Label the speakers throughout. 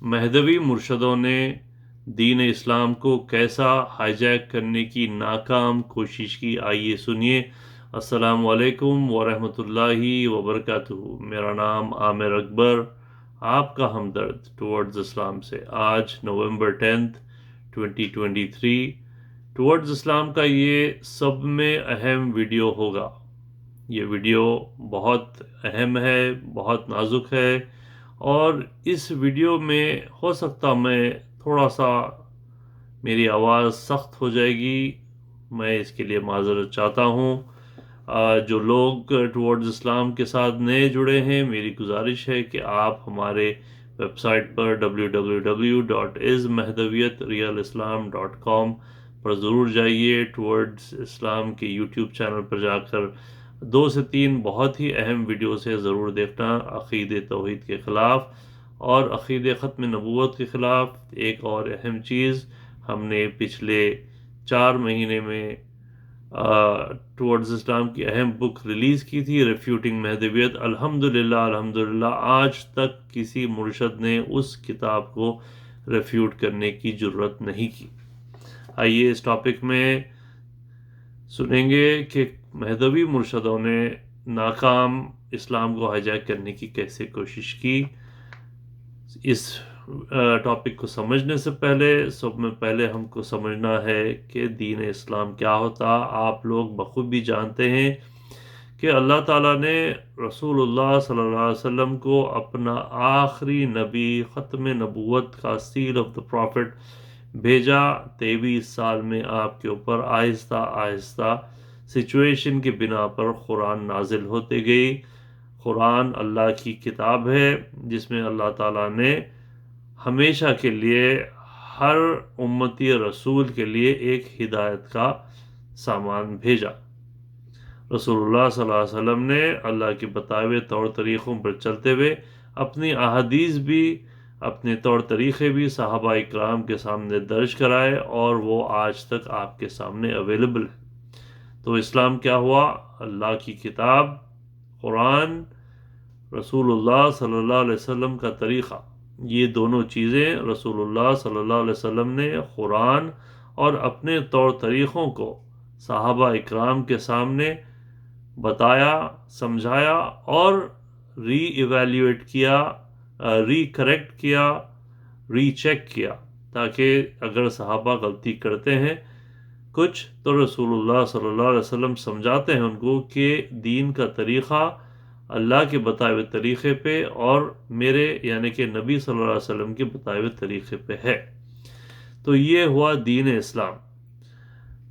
Speaker 1: مہدوی مرشدوں نے دین اسلام کو کیسا ہائیجیک کرنے کی ناکام کوشش کی، آئیے سنیے۔ السلام علیکم ورحمۃ اللہ وبرکاتہ۔ میرا نام عامر اکبر، آپ کا ہمدرد ٹورڈز اسلام سے۔ آج نومبر 10 2023 ٹورڈز اسلام کا یہ سب میں اہم ویڈیو ہوگا۔ یہ ویڈیو بہت اہم ہے، بہت نازک ہے، اور اس ویڈیو میں ہو سکتا میں تھوڑا سا میری آواز سخت ہو جائے گی، میں اس کے لیے معذرت چاہتا ہوں۔ جو لوگ ٹورڈز اسلام کے ساتھ نئے جڑے ہیں، میری گزارش ہے کہ آپ ہمارے ویب سائٹ پر www.ismehdaviyyatrealislam.com پر ضرور جائیے۔ ٹورڈز اسلام کے یوٹیوب چینل پر جا کر 2 سے 3 بہت ہی اہم ویڈیو سے ضرور دیکھنا۔ عقید توحید کے خلاف اور عقید ختم نبوت کے خلاف ایک اور اہم چیز ہم نے پچھلے 4 مہینے میں ٹورڈز اسلام کی اہم بک ریلیز کی تھی، ریفیوٹنگ مہدویت۔ الحمدللہ آج تک کسی مرشد نے اس کتاب کو ریفیوٹ کرنے کی جرت نہیں کی۔ آئیے اس ٹاپک میں سنیں گے کہ مہدوی مرشدوں نے ناکام اسلام کو ہائیجیک کرنے کی کیسے کوشش کی۔ اس ٹاپک کو سمجھنے سے پہلے ہم کو سمجھنا ہے کہ دین اسلام کیا ہوتا۔ آپ لوگ بخوبی جانتے ہیں کہ اللہ تعالیٰ نے رسول اللہ صلی اللہ علیہ وسلم کو اپنا آخری نبی، ختم نبوت کا سیل آف دا پروفٹ بھیجا۔ 23 سال میں آپ کے اوپر آہستہ آہستہ سچویشن کی بنا پر قرآن نازل ہوتے گئی۔ قرآن اللہ کی کتاب ہے جس میں اللہ تعالیٰ نے ہمیشہ کے لیے ہر امتی رسول کے لیے ایک ہدایت کا سامان بھیجا۔ رسول اللہ صلی اللہ علیہ وسلم نے اللہ کے بتائے ہوئے طور طریقوں پر چلتے ہوئے اپنی احادیث بھی، اپنے طور طریقے بھی صحابہ اکرام کے سامنے درج کرائے، اور وہ آج تک آپ کے سامنے اویلیبل ہے۔ تو اسلام کیا ہوا؟ اللہ کی کتاب قرآن، رسول اللہ صلی اللہ علیہ وسلم کا طریقہ، یہ دونوں چیزیں رسول اللہ صلی اللہ علیہ وسلم نے قرآن اور اپنے طور طریقوں کو صحابہ اکرام کے سامنے بتایا، سمجھایا اور ری ایویلیویٹ کیا، ری کریکٹ کیا، ری چیک کیا، تاکہ اگر صحابہ غلطی کرتے ہیں کچھ تو رسول اللہ صلی اللہ علیہ وسلم سمجھاتے ہیں ان کو کہ دین کا طریقہ اللہ کے بتائے ہوئے طریقے پہ اور میرے یعنی کہ نبی صلی اللہ علیہ وسلم کے بتائے ہوئے طریقے پہ ہے۔ تو یہ ہوا دین اسلام۔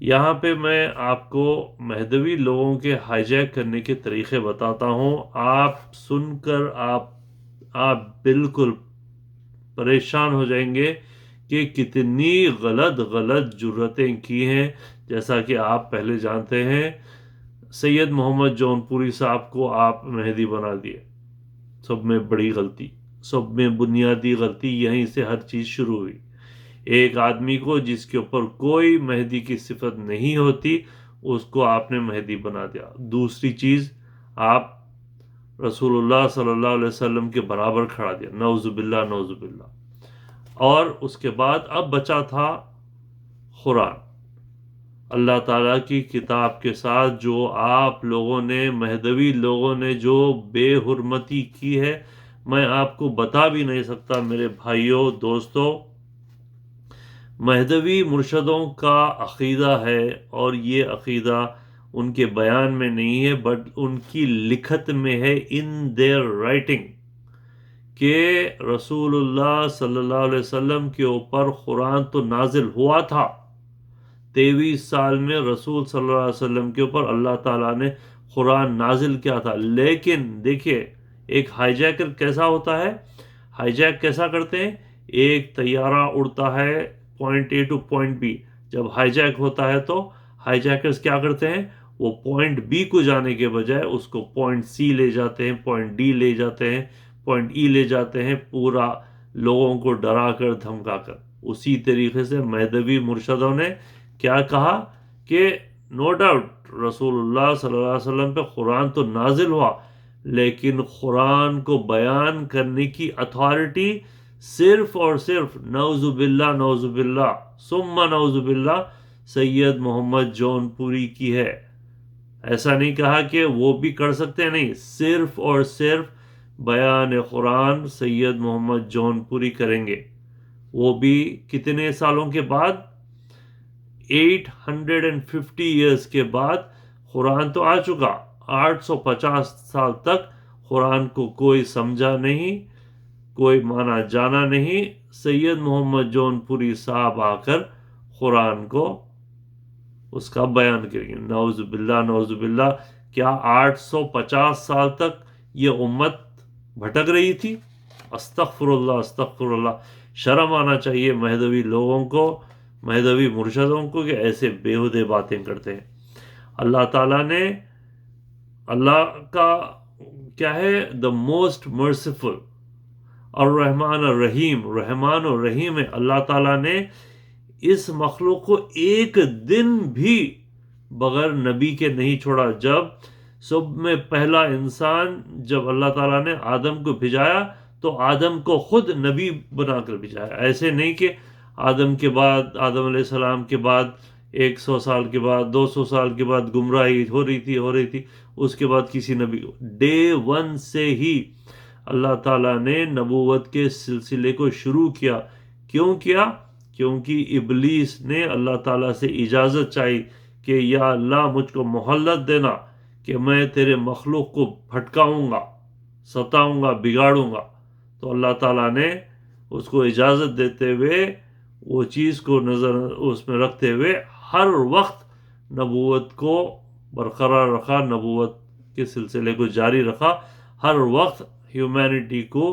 Speaker 1: یہاں پہ میں آپ کو مہدوی لوگوں کے ہائیجیک کرنے کے طریقے بتاتا ہوں۔ آپ سن کر آپ بالکل پریشان ہو جائیں گے کہ کتنی غلط جرتیں کی ہیں۔ جیسا کہ آپ پہلے جانتے ہیں، سید محمد جون پوری صاحب کو آپ مہدی بنا دیے۔ سب میں بڑی غلطی، سب میں بنیادی غلطی یہیں سے ہر چیز شروع ہوئی۔ ایک آدمی کو جس کے اوپر کوئی مہدی کی صفت نہیں ہوتی، اس کو آپ نے مہدی بنا دیا۔ دوسری چیز، آپ رسول اللہ صلی اللہ علیہ وسلم کے برابر کھڑا دیا، نعوذ باللہ نعوذ باللہ۔ اور اس کے بعد اب بچا تھا قرآن، اللہ تعالیٰ کی کتاب کے ساتھ جو آپ لوگوں نے، مہدوی لوگوں نے جو بے حرمتی کی ہے، میں آپ کو بتا بھی نہیں سکتا میرے بھائیوں، دوستوں۔ مہدوی مرشدوں کا عقیدہ ہے، اور یہ عقیدہ ان کے بیان میں نہیں ہے بٹ ان کی لکھت میں ہے، ان دیئر رائٹنگ، کہ رسول اللہ صلی اللہ علیہ وسلم کے اوپر قرآن تو نازل ہوا تھا۔ 23 سال میں رسول صلی اللہ علیہ وسلم کے اوپر اللہ تعالیٰ نے قرآن نازل کیا تھا، لیکن دیکھیے ایک ہائی جیکر کیسا ہوتا ہے، ہائی جیک کیسا کرتے ہیں؟ ایک طیارہ اڑتا ہے point A to point B, جب ہائی جیک ہوتا ہے تو ہائی جیکرز کیا کرتے ہیں؟ وہ پوائنٹ بی کو جانے کے بجائے اس کو پوائنٹ سی لے جاتے ہیں، پوائنٹ ڈی لے جاتے ہیں، پوائنٹ ای لے جاتے ہیں، پورا لوگوں کو ڈرا کر دھمکا کر۔ اسی طریقے سے مہدوی مرشدوں نے کیا کہا کہ نو ڈاؤٹ رسول اللہ صلی اللہ علیہ وسلم پہ قرآن تو نازل ہوا، لیکن قرآن کو بیان کرنے کی اتھارٹی صرف اور صرف نعوذ باللہ ثم نعوذ باللہ سید محمد جون پوری کی ہے۔ ایسا نہیں کہا کہ وہ بھی کر سکتے ہیں، نہیں، صرف اور صرف بیان قرآن سید محمد جون پوری کریں گے، وہ بھی کتنے سالوں کے بعد؟ 850 ایئرس کے بعد۔ قرآن تو آ چکا، 850 سال تک قرآن کو کوئی سمجھا نہیں، کوئی مانا جانا نہیں، سید محمد جون پوری صاحب آ کر قرآن کو اس کا بیان کریں گے۔ نعوذ باللہ، کیا 850 سال تک یہ امت بھٹک رہی تھی؟ استغفر اللہ۔ شرم آنا چاہیے مہدوی لوگوں کو، مہدوی مرشدوں کو، کہ ایسے بیہودے باتیں کرتے ہیں۔ اللہ تعالیٰ نے، اللہ کا کیا ہے، دا موسٹ مرسیفل، الرحمن الرحیم، رحمان و رحیم ہے۔ اللہ تعالیٰ نے اس مخلوق کو ایک دن بھی بغیر نبی کے نہیں چھوڑا۔ جب سب میں پہلا انسان، جب اللہ تعالیٰ نے آدم کو بھیجایا تو آدم کو خود نبی بنا کر بھیجایا۔ ایسے نہیں کہ آدم کے بعد، آدم علیہ السلام کے بعد 100 سال کے بعد، 200 سال کے بعد گمراہی ہو رہی تھی، اس کے بعد کسی نبی کو ڈے 1 سے ہی اللہ تعالیٰ نے نبوت کے سلسلے کو شروع کیا۔ کیوں کیا؟ کیونکہ ابلیس نے اللہ تعالیٰ سے اجازت چاہی کہ یا اللہ مجھ کو مہلت دینا کہ میں تیرے مخلوق کو بھٹکاؤں گا، ستاؤں گا، بگاڑوں گا۔ تو اللہ تعالیٰ نے اس کو اجازت دیتے ہوئے، وہ چیز کو نظر اس میں رکھتے ہوئے، ہر وقت نبوت کو برقرار رکھا، نبوت کے سلسلے کو جاری رکھا، ہر وقت ہیومینٹی کو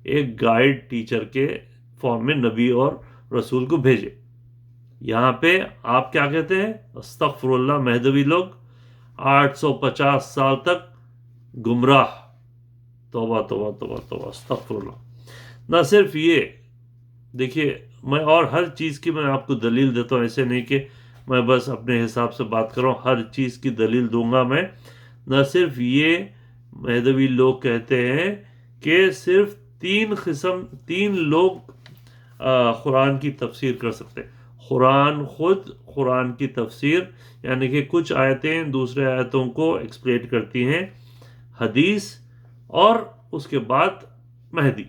Speaker 1: ایک گائیڈ ٹیچر کے فارم میں نبی اور رسول کو بھیجے۔ یہاں پہ آپ کیا کہتے ہیں؟ استغفر اللہ، مہدوی لوگ 850 سال تک گمراہ۔ توبہ توبہ توبہ توبہ، استغفر اللہ۔ نہ صرف یہ، دیکھیے میں اور ہر چیز کی میں آپ کو دلیل دیتا ہوں، ایسے نہیں کہ میں بس اپنے حساب سے بات کر رہا ہوں، ہر چیز کی دلیل دوں گا میں۔ نہ صرف یہ، مہدوی لوگ کہتے ہیں کہ صرف 3 لوگ قرآن کی تفسیر کر سکتے ہیں۔ قرآن خود، قرآن کی تفسیر یعنی کہ کچھ آیتیں دوسرے آیتوں کو ایکسپلین کرتی ہیں، حدیث، اور اس کے بعد مہدی،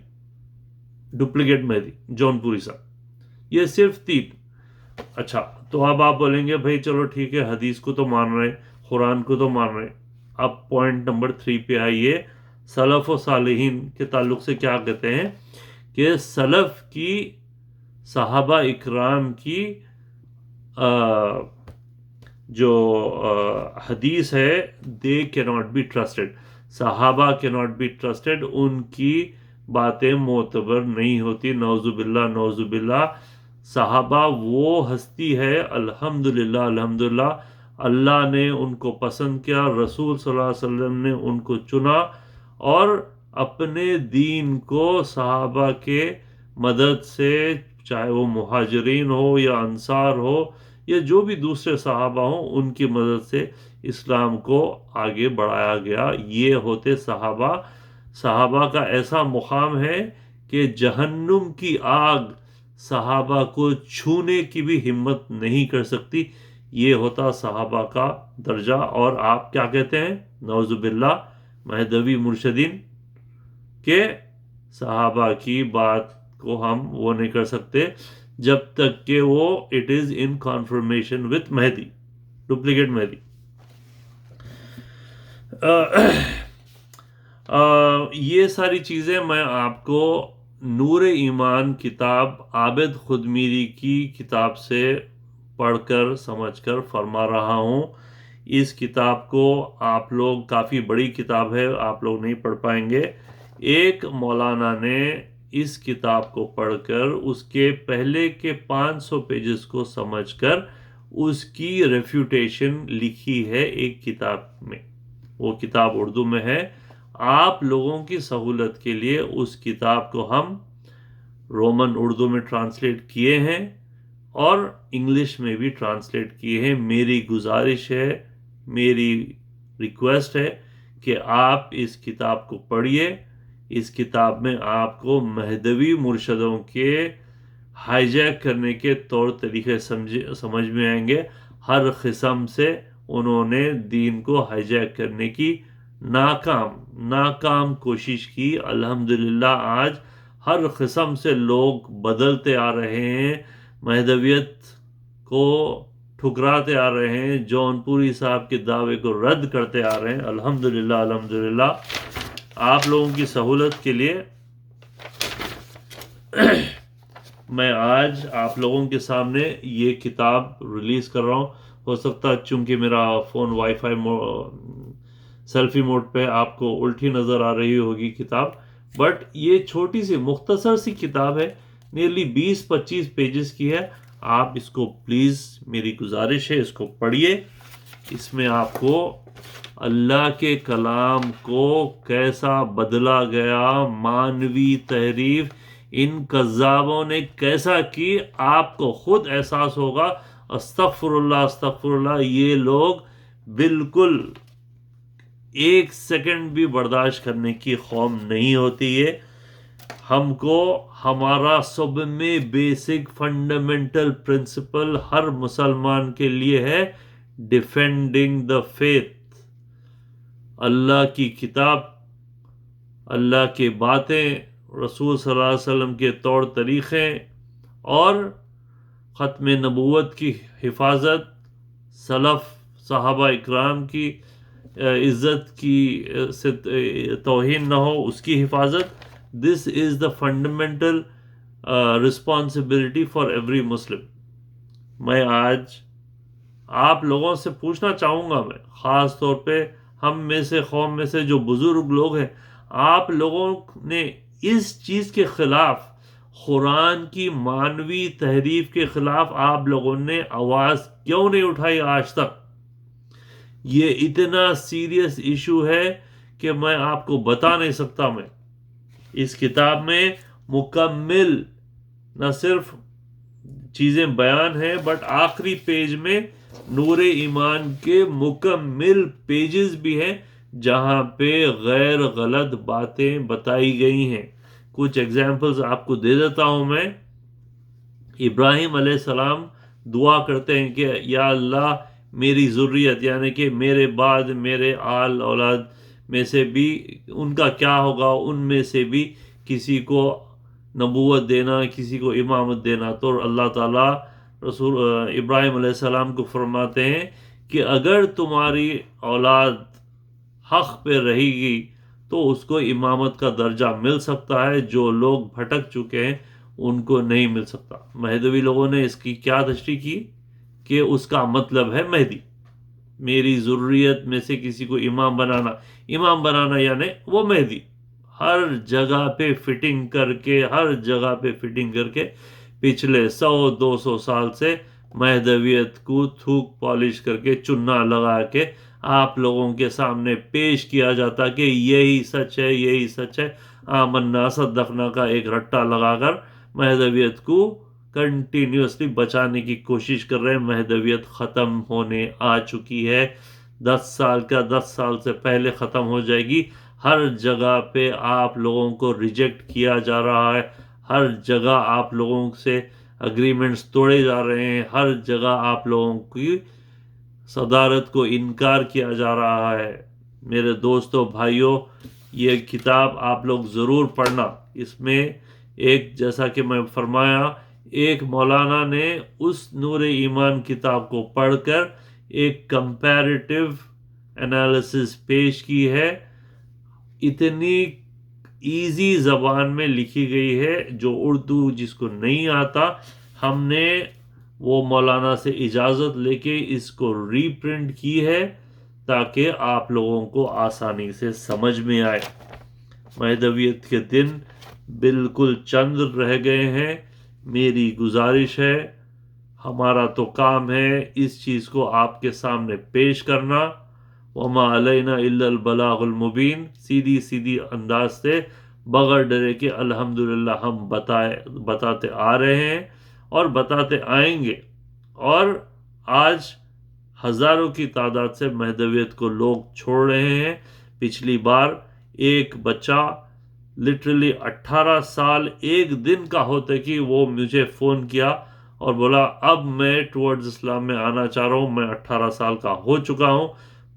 Speaker 1: ڈپلیکیٹ مہدی جون پوری صاحب، یہ صرف 3۔ اچھا، تو اب آپ بولیں گے بھائی چلو ٹھیک ہے، حدیث کو تو مان رہے، قرآن کو تو مان رہے۔ اب پوائنٹ نمبر 3 پہ آئیے، سلف و صالحین کے تعلق سے کیا کہتے ہیں کہ سلف کی، صحابہ اکرام کی جو حدیث ہے، they cannot be trusted، صحابہ cannot be trusted، ان کی باتیں معتبر نہیں ہوتی۔ نعوذ باللہ۔ صحابہ وہ ہستی ہے، الحمدللہ اللہ نے ان کو پسند کیا، رسول صلی اللہ علیہ وسلم نے ان کو چنا، اور اپنے دین کو صحابہ کے مدد سے، چاہے وہ مہاجرین ہو یا انصار ہو یا جو بھی دوسرے صحابہ ہوں، ان کی مدد سے اسلام کو آگے بڑھایا گیا۔ یہ ہوتے صحابہ۔ صحابہ کا ایسا مقام ہے کہ جہنم کی آگ صحابہ کو چھونے کی بھی ہمت نہیں کر سکتی۔ یہ ہوتا صحابہ کا درجہ۔ اور آپ کیا کہتے ہیں؟ نعوذ باللہ، مہدوی مرشدین، کہ صحابہ کی بات کو ہم وہ نہیں کر سکتے جب تک کہ وہ it is in confirmation with Mahdi, duplicate Mahdi. یہ ساری چیزیں میں آپ کو نور ایمان کتاب عابد خودمیری کی کتاب سے پڑھ کر سمجھ کر فرما رہا ہوں۔ اس کتاب کو آپ لوگ، کافی بڑی کتاب ہے، آپ لوگ نہیں پڑھ پائیں گے۔ ایک مولانا نے اس کتاب کو پڑھ کر اس کے پہلے کے 500 پیجز کو سمجھ کر اس کی ریفیوٹیشن لکھی ہے ایک کتاب میں۔ وہ کتاب اردو میں ہے۔ آپ لوگوں کی سہولت کے لیے اس کتاب کو ہم رومن اردو میں ٹرانسلیٹ کیے ہیں اور انگلش میں بھی ٹرانسلیٹ کیے ہیں۔ میری گزارش ہے، میری ریکویسٹ ہے کہ آپ اس کتاب کو پڑھیے، اس کتاب میں آپ کو مہدوی مرشدوں کے ہائی جیک کرنے کے طور طریقے سمجھ میں آئیں گے. ہر قسم سے انہوں نے دین کو ہائی جیک کرنے کی ناکام کوشش کی. الحمدللہ آج ہر قسم سے لوگ بدلتے آ رہے ہیں، مہدویت کو ٹھکراتے آ رہے ہیں، جون پوری صاحب کے دعوے کو رد کرتے آ رہے ہیں. الحمدللہ آپ لوگوں کی سہولت کے لیے میں آج آپ لوگوں کے سامنے یہ کتاب ریلیز کر رہا ہوں. ہو سکتا ہے چونکہ میرا phone wifi selfie mode پہ آپ کو الٹی نظر آ رہی ہوگی کتاب، بٹ یہ چھوٹی سی مختصر سی کتاب ہے، نیرلی 20-25 پیجز کی ہے. آپ اس کو پلیز، میری گزارش ہے، اس کو پڑھیے. اس میں آپ کو اللہ کے کلام کو کیسا بدلا گیا، مانوی تحریف ان کذابوں نے کیسا کی، آپ کو خود احساس ہوگا. استغفر اللہ، یہ لوگ بالکل ایک سیکنڈ بھی برداشت کرنے کی قوم نہیں ہوتی ہے. ہم کو ہمارا سب میں بیسک فنڈامنٹل پرنسپل ہر مسلمان کے لیے ہے ڈیفینڈنگ دا فیتھ. اللہ کی کتاب، اللہ کی باتیں، رسول صلی اللہ علیہ وسلم کے طور طریقے اور ختم نبوت کی حفاظت، سلف صحابہ اکرام کی عزت کی سے توہین نہ ہو، اس کی حفاظت. This is the fundamental responsibility for every Muslim. میں آج آپ لوگوں سے پوچھنا چاہوں گا، میں خاص طور پہ ہم میں سے، قوم میں سے جو بزرگ لوگ ہیں، آپ لوگوں نے اس چیز کے خلاف، قرآن کی مانوی تحریف کے خلاف آپ لوگوں نے آواز کیوں نہیں اٹھائی آج تک؟ یہ اتنا سیریس ایشو ہے کہ میں آپ کو بتا نہیں سکتا. میں اس کتاب میں مکمل نہ صرف چیزیں بیان ہیں، بٹ آخری پیج میں نور ایمان کے مکمل پیجز بھی ہیں جہاں پہ غیر غلط باتیں بتائی گئی ہیں. کچھ ایگزامپلز آپ کو دے دیتا ہوں میں. ابراہیم علیہ السلام دعا کرتے ہیں کہ یا اللہ میری ذریت، یعنی کہ میرے بعد میرے آل اولاد میں سے بھی ان کا کیا ہوگا، ان میں سے بھی کسی کو نبوت دینا، کسی کو امامت دینا. تو اللہ تعالیٰ رسول ابراہیم علیہ السلام کو فرماتے ہیں کہ اگر تمہاری اولاد حق پہ رہے گی تو اس کو امامت کا درجہ مل سکتا ہے، جو لوگ بھٹک چکے ہیں ان کو نہیں مل سکتا. مہدوی لوگوں نے اس کی کیا تشریح کی کہ اس کا مطلب ہے مہدی، میری ذریت میں سے کسی کو امام بنانا یعنی وہ مہدی. ہر جگہ پہ فٹنگ کر کے پچھلے 100-200 سال سے مہدویت کو تھوک پالش کر کے، چنا لگا کے آپ لوگوں کے سامنے پیش کیا جاتا کہ یہی سچ ہے. آمنا صدقنا کا ایک رٹا لگا کر مہدویت کو کنٹینیوسلی بچانے کی کوشش کر رہے ہیں. مہدویت ختم ہونے آ چکی ہے، 10 سال سے پہلے ختم ہو جائے گی. ہر جگہ پہ آپ لوگوں کو ریجیکٹ کیا جا رہا ہے، ہر جگہ آپ لوگوں سے اگریمنٹس توڑے جا رہے ہیں، ہر جگہ آپ لوگوں کی صدارت کو انکار کیا جا رہا ہے. میرے دوستو بھائیوں، یہ کتاب آپ لوگ ضرور پڑھنا. اس میں جیسا کہ میں فرمایا، ایک مولانا نے اس نور ایمان کتاب کو پڑھ کر ایک کمپیریٹیو انالیسس پیش کی ہے. اتنی ایزی زبان میں لکھی گئی ہے، جو اردو جس کو نہیں آتا، ہم نے وہ مولانا سے اجازت لے کے اس کو ری پرنٹ کی ہے تاکہ آپ لوگوں کو آسانی سے سمجھ میں آئے. مہدویت کے دن بالکل چند رہ گئے ہیں. میری گزارش ہے، ہمارا تو کام ہے اس چیز کو آپ کے سامنے پیش کرنا. وما علینا الا البلاغ المبین، سیدھی انداز سے بغیر ڈرے کہ الحمدللہ ہم بتاتے آ رہے ہیں اور بتاتے آئیں گے. اور آج ہزاروں کی تعداد سے مہدویت کو لوگ چھوڑ رہے ہیں. پچھلی بار ایک بچہ لٹرلی 18 سال 1 دن کا ہوتے کہ وہ مجھے فون کیا اور بولا اب میں ٹورڈز اسلام میں آنا چاہ رہا ہوں، میں 18 سال کا ہو چکا ہوں،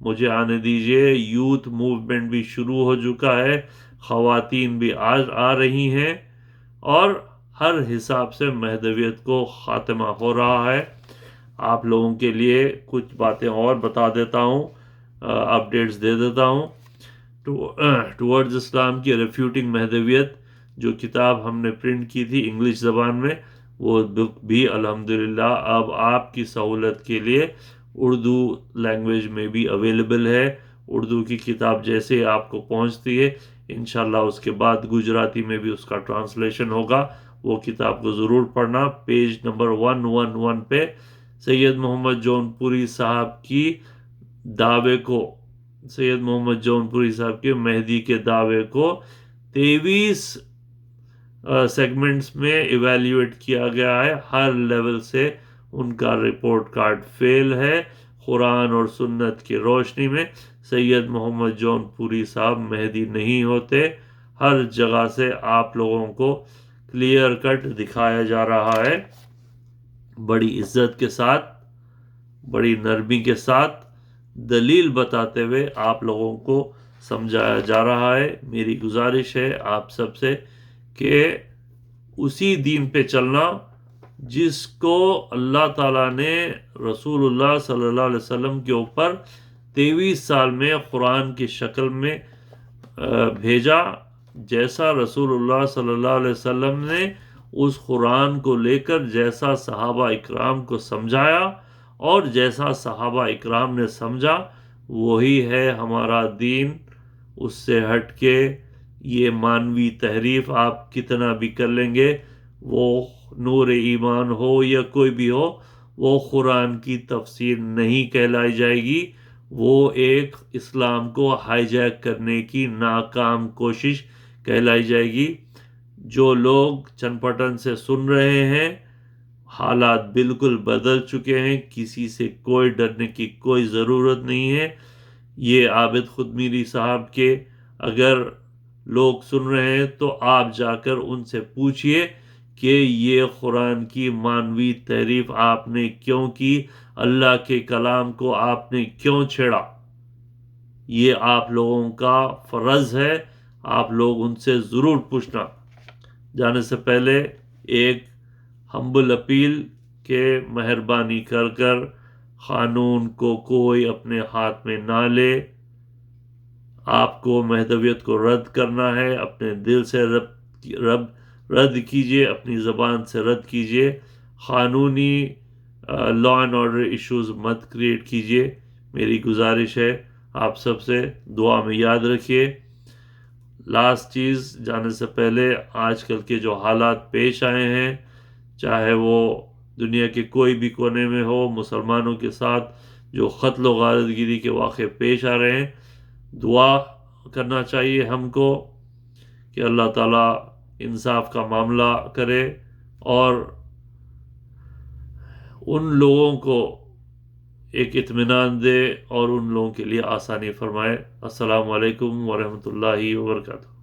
Speaker 1: مجھے آنے دیجئے، یوتھ موومنٹ بھی شروع ہو چکا ہے، خواتین بھی آج آ رہی ہیں، اور ہر حساب سے مہدویت کو خاتمہ ہو رہا ہے۔ آپ لوگوں کے لیے کچھ باتیں اور بتا دیتا ہوں، اپڈیٹس دے دیتا ہوں۔ ٹورڈز اسلام کی ریفیوٹنگ مہدویت جو کتاب ہم نے پرنٹ کی تھی انگلش زبان میں، وہ بک بھی الحمدللہ اب آپ کی سہولت کے لیے اردو لینگویج میں بھی اویلیبل ہے۔ اردو کی کتاب جیسے آپ کو پہنچتی ہے انشاءاللہ اس کے بعد گجراتی میں بھی اس کا ٹرانسلیشن ہوگا، وہ کتاب کو ضرور پڑھنا۔ پیج نمبر 111 پہ سید محمد جون پوری صاحب کی دعوے کو، سید محمد جون پوری صاحب کے مہدی کے دعوے کو 23 سیگمنٹس میں ایویلیویٹ کیا گیا ہے، ہر لیول سے ان کا رپورٹ کارڈ فیل ہے۔ قرآن اور سنت کی روشنی میں سید محمد جون پوری صاحب مہدی نہیں ہوتے، ہر جگہ سے آپ لوگوں کو کلیئر کٹ دکھایا جا رہا ہے، بڑی عزت کے ساتھ، بڑی نرمی کے ساتھ دلیل بتاتے ہوئے آپ لوگوں کو سمجھایا جا رہا ہے۔ میری گزارش ہے آپ سب سے کہ اسی دین پہ چلنا جس کو اللہ تعالیٰ نے رسول اللہ صلی اللہ علیہ وسلم کے اوپر 23 سال میں قرآن کی شکل میں بھیجا، جیسا رسول اللہ صلی اللہ علیہ وسلم نے اس قرآن کو لے کر جیسا صحابہ اکرام کو سمجھایا اور جیسا صحابہ اکرام نے سمجھا وہی ہے ہمارا دین۔ اس سے ہٹ کے یہ مانوی تحریف آپ کتنا بھی کر لیں گے، وہ نور ایمان ہو یا کوئی بھی ہو، وہ قرآن کی تفسیر نہیں کہلائی جائے گی، وہ ایک اسلام کو ہائی جیک کرنے کی ناکام کوشش کہلائی جائے گی۔ جو لوگ چنپٹن سے سن رہے ہیں، حالات بالکل بدل چکے ہیں، کسی سے کوئی ڈرنے کی کوئی ضرورت نہیں ہے۔ یہ عابد خودمیری صاحب کے اگر لوگ سن رہے ہیں تو آپ جا کر ان سے پوچھئے کہ یہ قرآن کی مانوی تحریف آپ نے کیوں کی، اللہ کے کلام کو آپ نے کیوں چھیڑا، یہ آپ لوگوں کا فرض ہے، آپ لوگ ان سے ضرور پوچھنا۔ جانے سے پہلے ایک ہمبل اپیل کہ مہربانی کر کر قانون کو کوئی اپنے ہاتھ میں نہ لے، آپ کو مہدویت کو رد کرنا ہے، اپنے دل سے رد کیجئے، اپنی زبان سے رد کیجئے، قانونی لا اینڈ آرڈر ایشوز مت کریٹ کیجئے۔ میری گزارش ہے آپ سب سے، دعا میں یاد رکھیے۔ لاسٹ چیز جانے سے پہلے، آج کل کے جو حالات پیش آئے ہیں، چاہے وہ دنیا کے کوئی بھی کونے میں ہو، مسلمانوں کے ساتھ جو قتل و غارت گیری کے واقعے پیش آ رہے ہیں، دعا کرنا چاہیے ہم کو کہ اللہ تعالیٰ انصاف کا معاملہ کرے اور ان لوگوں کو ایک اطمینان دے اور ان لوگوں کے لیے آسانی فرمائے۔ السلام علیکم ورحمۃ اللہ وبرکاتہ۔